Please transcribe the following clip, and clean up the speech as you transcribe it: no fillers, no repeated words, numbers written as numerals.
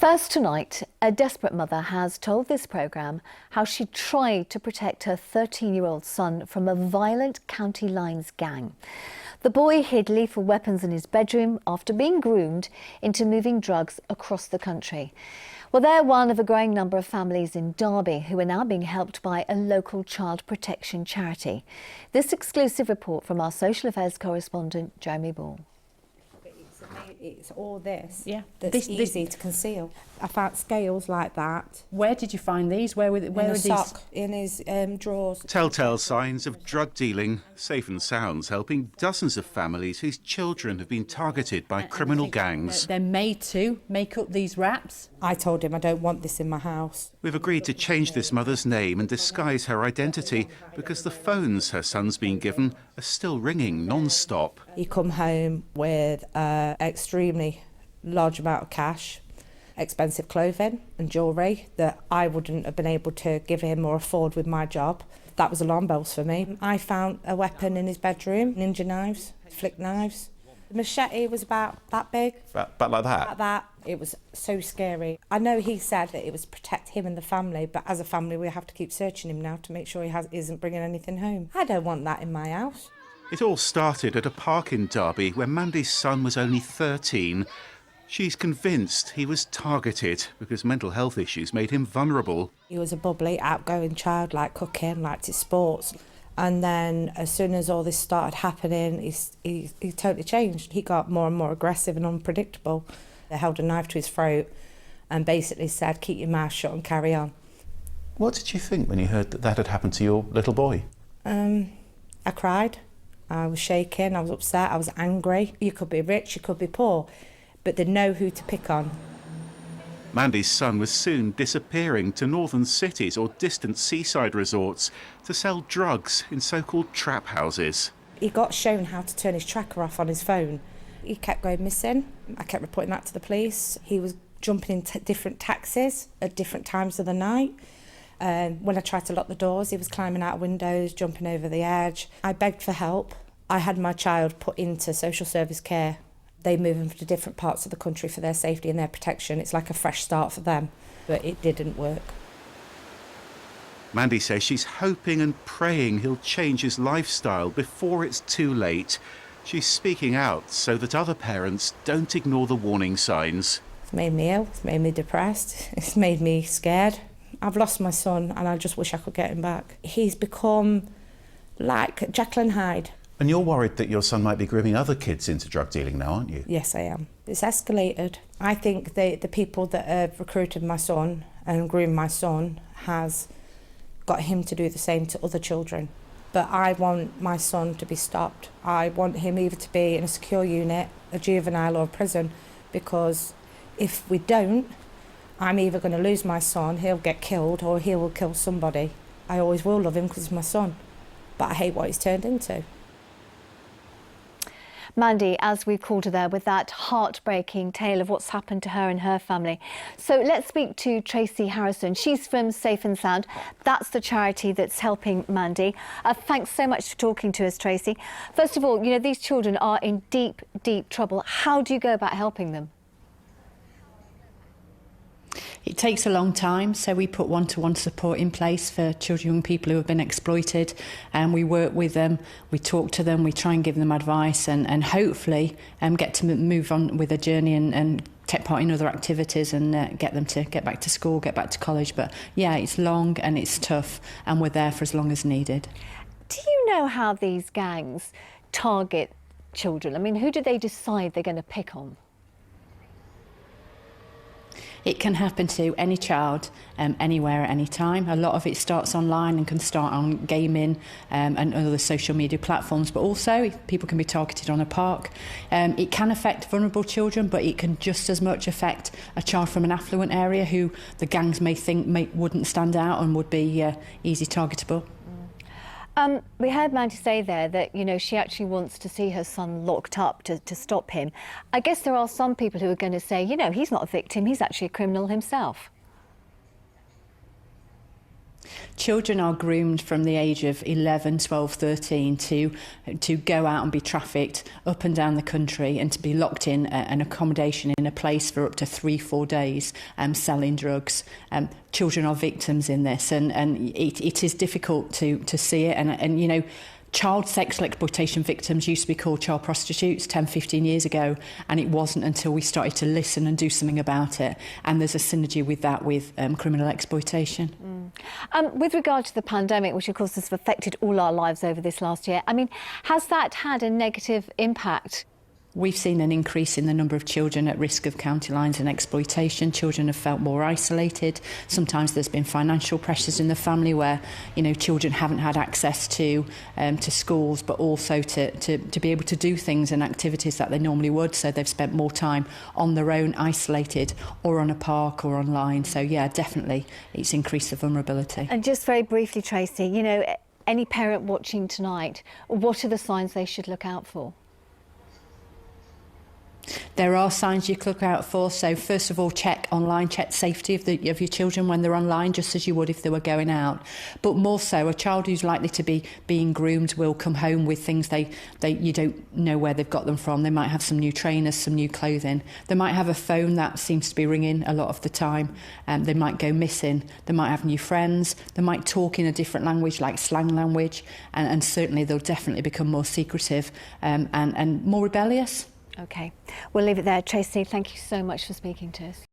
First tonight, a desperate mother has told this programme how she tried to protect her 13-year-old son from a violent county lines gang. The boy hid lethal weapons in his bedroom after being groomed into moving drugs across the country. Well, they're one of a growing number of families in Derby who are now being helped by a local child protection charity. This exclusive report from our social affairs correspondent, Jeremy Ball. It's all this that's easy to conceal. I found scales like that. Where did you find these? Where were in a these? Sock, in his drawers. Telltale signs of drug dealing, safe and sounds helping dozens of families whose children have been targeted by criminal gangs. They're made to make up these wraps. I told him I don't want this in my house. We've agreed to change this mother's name and disguise her identity because the phones her son's been given are still ringing non-stop. He come home with an extremely large amount of cash, expensive clothing and jewellery that I wouldn't have been able to give him or afford with my job. That was alarm bells for me. I found a weapon in his bedroom, ninja knives, flick knives. The machete was about that big. About like that? Like that. It was so scary. I know he said that it was to protect him and the family, but as a family we have to keep searching him now to make sure he isn't bringing anything home. I don't want that in my house. It all started at a park in Derby when Mandy's son was only 13. She's convinced he was targeted because mental health issues made him vulnerable. He was a bubbly, outgoing child, liked cooking, liked his sports. And then as soon as all this started happening, he totally changed. He got more and more aggressive and unpredictable. They held a knife to his throat and basically said, keep your mouth shut and carry on. What did you think when you heard that that had happened to your little boy? I cried. I was shaking, I was upset, I was angry. You could be rich, you could be poor, but they know who to pick on. Mandy's son was soon disappearing to northern cities or distant seaside resorts to sell drugs in so-called trap houses. He got shown how to turn his tracker off on his phone. He kept going missing. I kept reporting that to the police. He was jumping in different taxis at different times of the night. When I tried to lock the doors, he was climbing out of windows, jumping over the edge. I begged for help. I had my child put into social service care. They move him to different parts of the country for their safety and their protection. It's like a fresh start for them, but it didn't work. Mandy says she's hoping and praying he'll change his lifestyle before it's too late. She's speaking out so that other parents don't ignore the warning signs. It's made me ill, it's made me depressed, it's made me scared. I've lost my son and I just wish I could get him back. He's become like Jekyll and Hyde. And you're worried that your son might be grooming other kids into drug dealing now, aren't you? Yes, I am. It's escalated. I think the people that have recruited my son and groomed my son has got him to do the same to other children. But I want my son to be stopped. I want him either to be in a secure unit, a juvenile or a prison, because if we don't, I'm either going to lose my son, he'll get killed, or he will kill somebody. I always will love him because he's my son, but I hate what he's turned into. Mandy, as we've called her there, with that heartbreaking tale of what's happened to her and her family. So let's speak to Tracy Harrison. She's from Safe and Sound. That's the charity that's helping Mandy. Thanks so much for talking to us, Tracy. First of all, you know, these children are in deep, deep trouble. How do you go about helping them? It takes a long time, so we put one-to-one support in place for children, young people who have been exploited, and we work with them, we talk to them, we try and give them advice and hopefully get to move on with a journey and take part in other activities and get them to get back to school, get back to college. But yeah, it's long and it's tough, and we're there for as long as needed. Do you know how these gangs target children? I mean, who do they decide they're going to pick on? It can happen to any child, anywhere at any time. A lot of it starts online and can start on gaming and other social media platforms, but also people can be targeted on a park. It can affect vulnerable children, but it can just as much affect a child from an affluent area who the gangs may think wouldn't stand out and would be easy targetable. We heard Mandy say there that, you know, she actually wants to see her son locked up to stop him. I guess there are some people who are going to say, you know, he's not a victim, he's actually a criminal himself. Children are groomed from the age of 11, 12, 13 to go out and be trafficked up and down the country and to be locked in an accommodation in a place for up to 3-4 days selling drugs. Children are victims in this, and it is difficult to see it. And you know, child sexual exploitation victims used to be called child prostitutes 10, 15 years ago, and it wasn't until we started to listen and do something about it. And there's a synergy with that with criminal exploitation. With regard to the pandemic, which of course has affected all our lives over this last year, I mean, has that had a negative impact? We've seen an increase in the number of children at risk of county lines and exploitation. Children have felt more isolated. Sometimes there's been financial pressures in the family where, you know, children haven't had access to schools, but also to be able to do things and activities that they normally would. So they've spent more time on their own, isolated, or on a park or online. So yeah, definitely it's increased the vulnerability. And just very briefly, Tracy, you know, any parent watching tonight, what are the signs they should look out for? There are signs you could look out for. So first of all, check online, check safety of your children when they're online, just as you would if they were going out. But more so, a child who's likely to be being groomed will come home with things you don't know where they've got them from. They might have some new trainers, some new clothing. They might have a phone that seems to be ringing a lot of the time. They might go missing. They might have new friends. They might talk in a different language, like slang language. And certainly they'll definitely become more secretive and more rebellious. OK, we'll leave it there. Tracy, thank you so much for speaking to us.